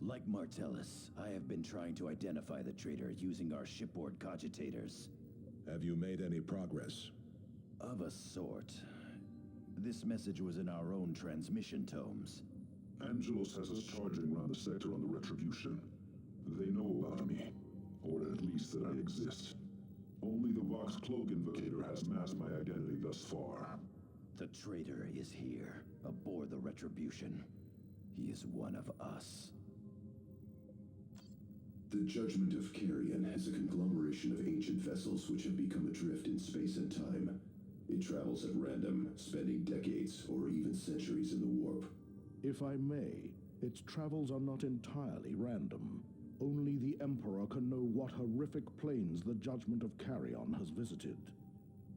Like Martellus, I have been trying to identify the traitor using our shipboard cogitators. Have you made any progress? Of a sort. This message was in our own transmission tomes. Angelos has us charging around the sector on the Retribution. They know about me, or at least that I exist. Only the Vox Cloak Invocator has masked my identity thus far. The traitor is here, aboard the Retribution. He is one of us. The judgement of Carrion is a conglomeration of ancient vessels which have become adrift in space and time. It travels at random, spending decades or even centuries in the warp. If I may, its travels are not entirely random. Only the Emperor can know what horrific planes the judgment of Carrion has visited.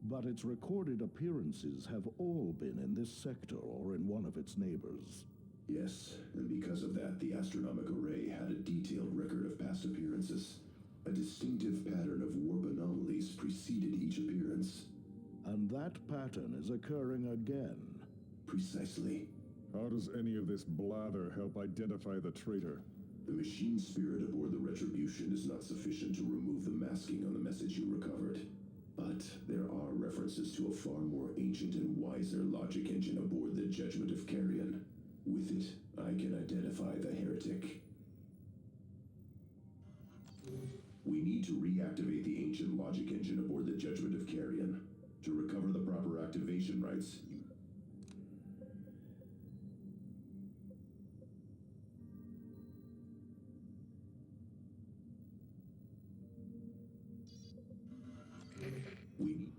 But its recorded appearances have all been in this sector or in one of its neighbors. Yes, and because of that, the astronomic array had a detailed record of past appearances. A distinctive pattern of warp anomalies preceded each appearance. And that pattern is occurring again. Precisely. How does any of this blather help identify the traitor? The machine spirit aboard the Retribution is not sufficient to remove the masking on the message you recovered. But there are references to a far more ancient and wiser logic engine aboard the Judgment of Carrion. With it, I can identify the heretic. We need to reactivate the ancient logic engine aboard the Judgment of Carrion. To recover the proper activation rights, we need...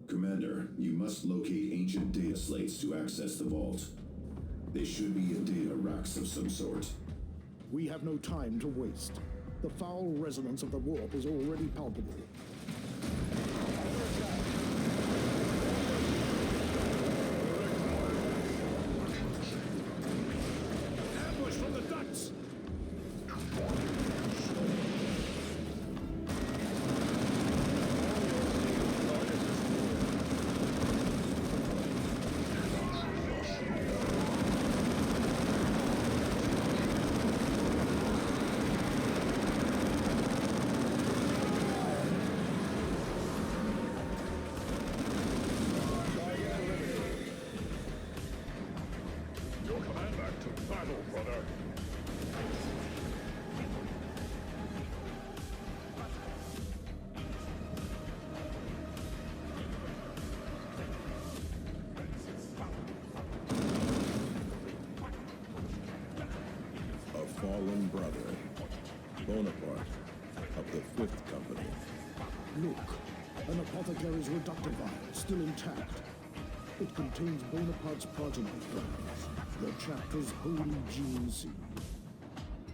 Commander, you must locate ancient data slates to access the vault. They should be in data racks of some sort. We have no time to waste. The foul resonance of the warp is already palpable. Ambush from the ducts! Fallen brother, Bonaparte, of the Fifth Company. Look, an apothecary's reductor vial, still intact. It contains Bonaparte's progeny plans, the chapter's holy gene seed.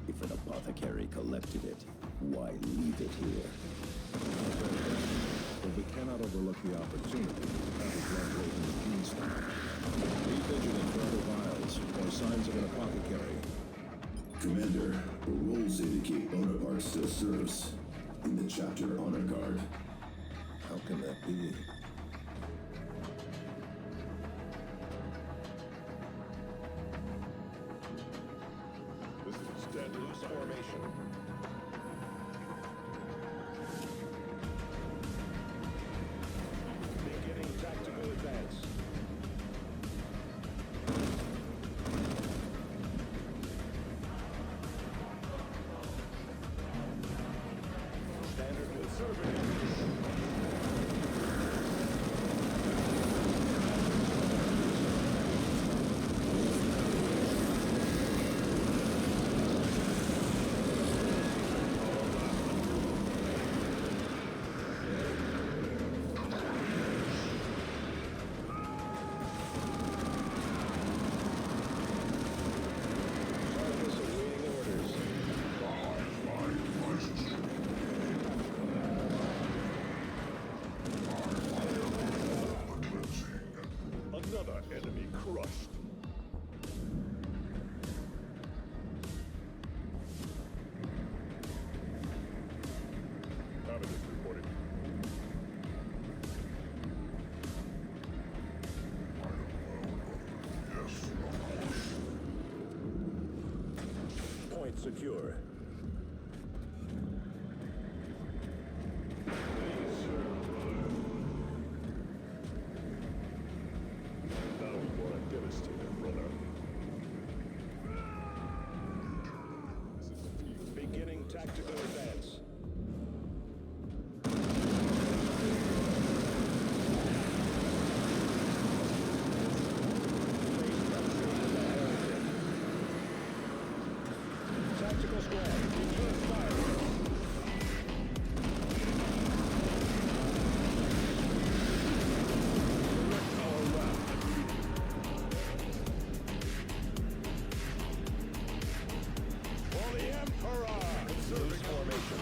If an apothecary collected it, why leave it here? But we cannot overlook the opportunity to have a blood in the gene stock. Be vigilant for other vials or signs of an apothecary. Commander, the rolls indicate Bonaparte still serves in the chapter honor guard. How can that be? This is dead loose formation. Beginning tactical advance. Standard will serve it. Another enemy crushed. secure. Now you are a devastator, brother. Beginning tactical advance. Tactical squad, begin fire. Direct our left. For the Emperor! Conserving formation.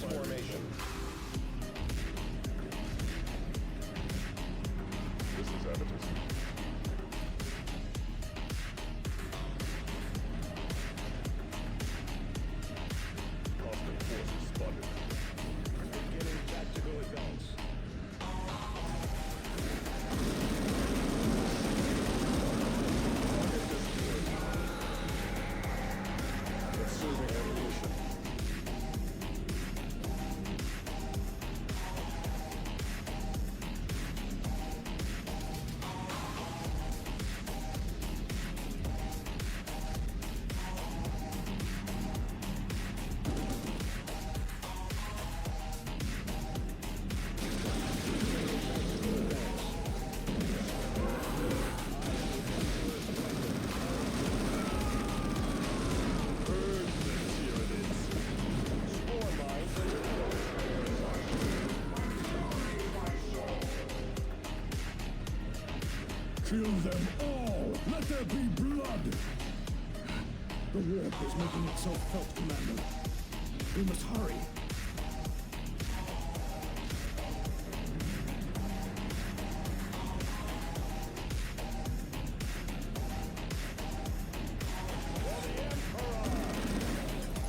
Formation. This is evidence. Constant forces spotted. Beginning tactical advance. Conserving ammunition. Kill them all! Let there be blood! The warp is making itself felt, Commander. We must hurry.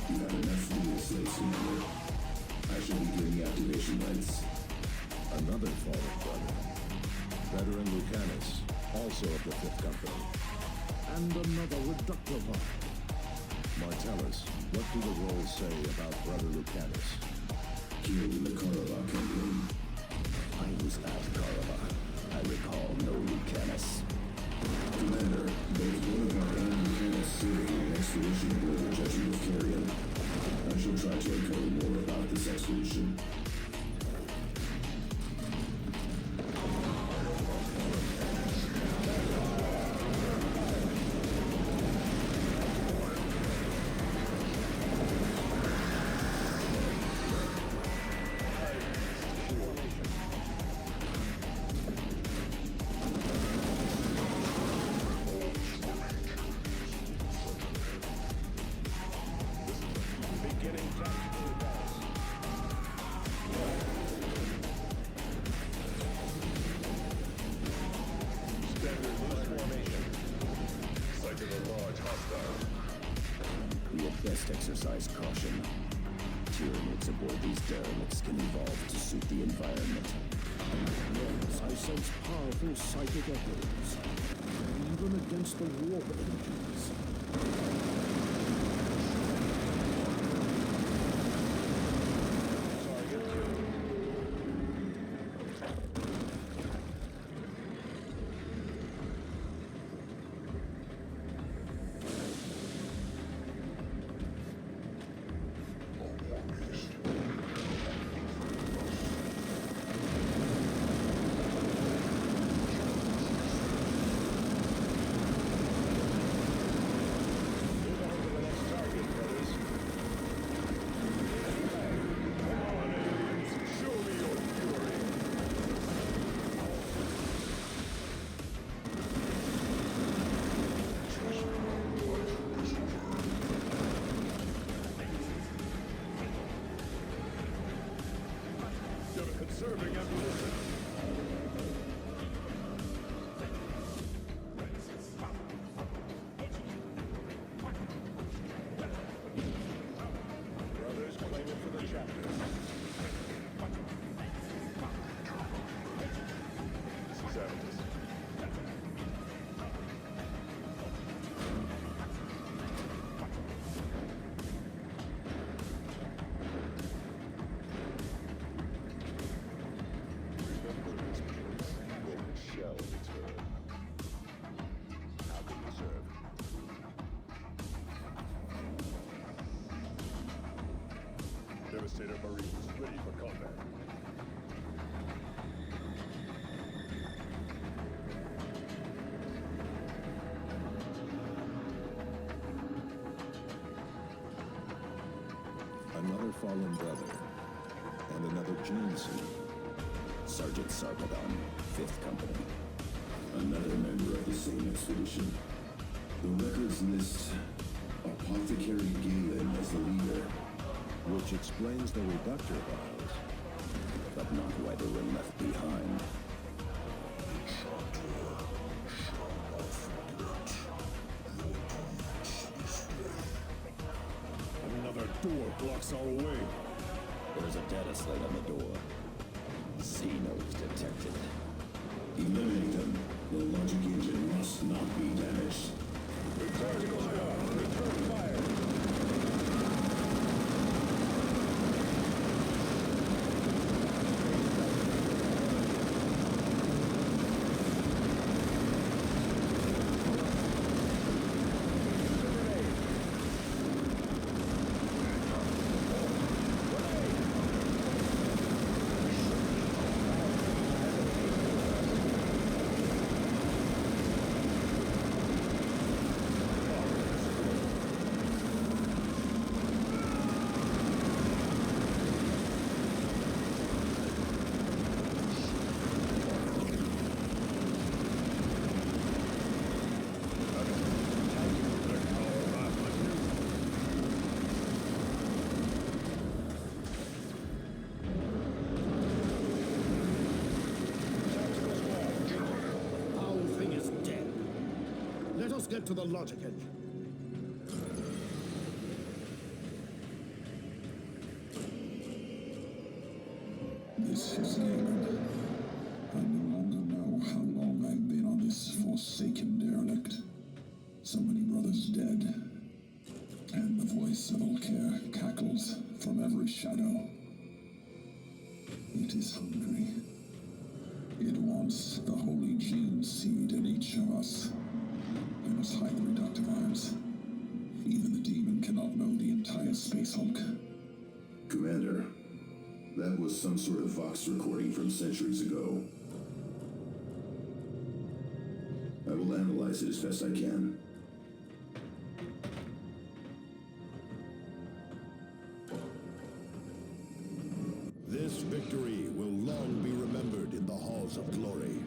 You have enough for me, slaves, Commander. I shall begin the activation rites. Another fallen brother. Veteran Lucanus, also of the 5th Company. And another reductor vial. Martellus, what do the rolls say about Brother Lucanus? Killed in the Karabakh campaign. I was at Karabakh. I recall no Lucanus. Commander, both one of our own lieutenants serving an expedition aboard the Judgement of Carrion. I shall try to uncover more about this expedition. We had best exercise caution. Tyranids aboard these derelicts can evolve to suit the environment. Yes, I sense powerful psychic echoes, even against the warp energies. Conserving evolution. Brothers claiming for the chapter. This is evidence. Devastator Marines ready for combat. Another fallen brother. And another gene seed. Sergeant Sarpedon, 5th Company. Another member of the same expedition. The records list Apothecary Galen as the leader. Which explains the reductor vials. But not why they were left behind. Another door blocks our way. There's a data slate on the door. C nodes detected. Eliminate them. The logic engine must not be damaged. Return fire! Return fire! Get to the logic engine. This is Galen. I no longer know how long I've been on this forsaken derelict. So many brothers dead. And crackles from every shadow. It is hungry. It wants the holy gene seed in each of us. We must hide the reductive ions. Even the demon cannot know the entire Space Hulk. Commander, that was some sort of Vox recording from centuries ago. I will analyze it as best I can. This victory will long be remembered in the halls of glory.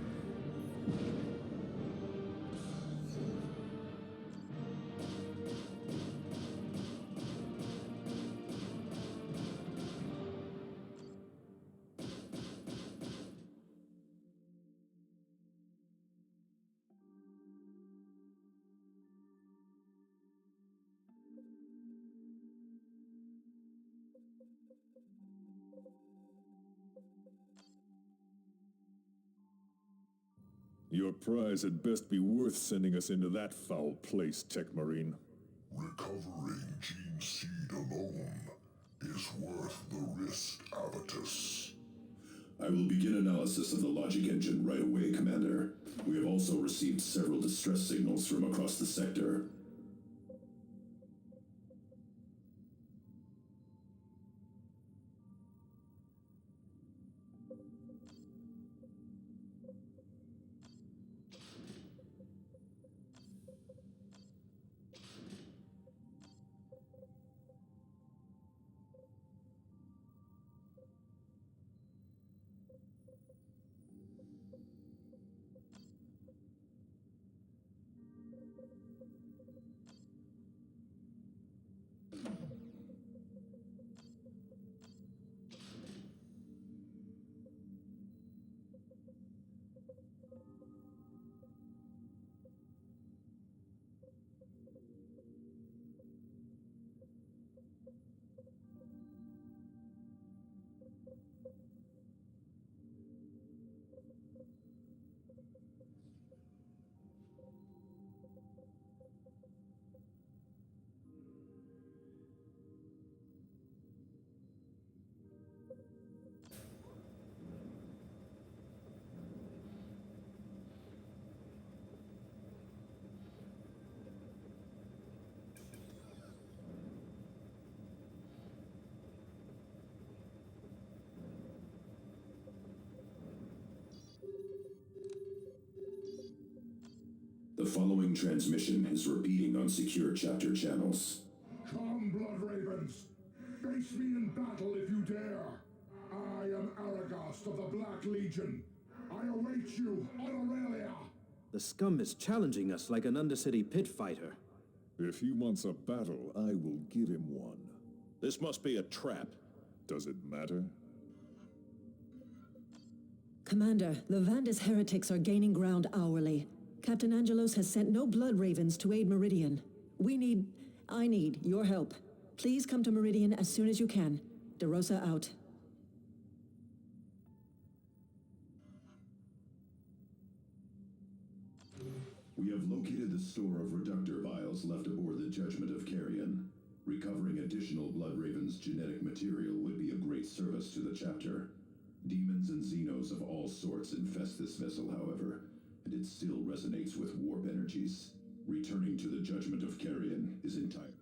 Your prize had best be worth sending us into that foul place, Tech Marine. Recovering gene seed alone is worth the risk, Avitus. I will begin analysis of the logic engine right away, Commander. We have also received several distress signals from across the sector. The following transmission is repeating on secure chapter channels. Come, Blood Ravens! Face me in battle if you dare! I am Aragast of the Black Legion. I await you on Aurelia! The scum is challenging us like an Undercity pit fighter. If he wants a battle, I will give him one. This must be a trap. Does it matter? Commander, the Vandus heretics are gaining ground hourly. Captain Angelos has sent no Blood Ravens to aid Meridian. I need your help. Please come to Meridian as soon as you can. DeRosa out. We have located the store of reductor vials left aboard the Judgment of Carrion. Recovering additional Blood Raven's genetic material would be a great service to the chapter. Demons and Xenos of all sorts infest this vessel, however, and it still resonates with warp energies. Returning to the Judgment of Carrion is entirely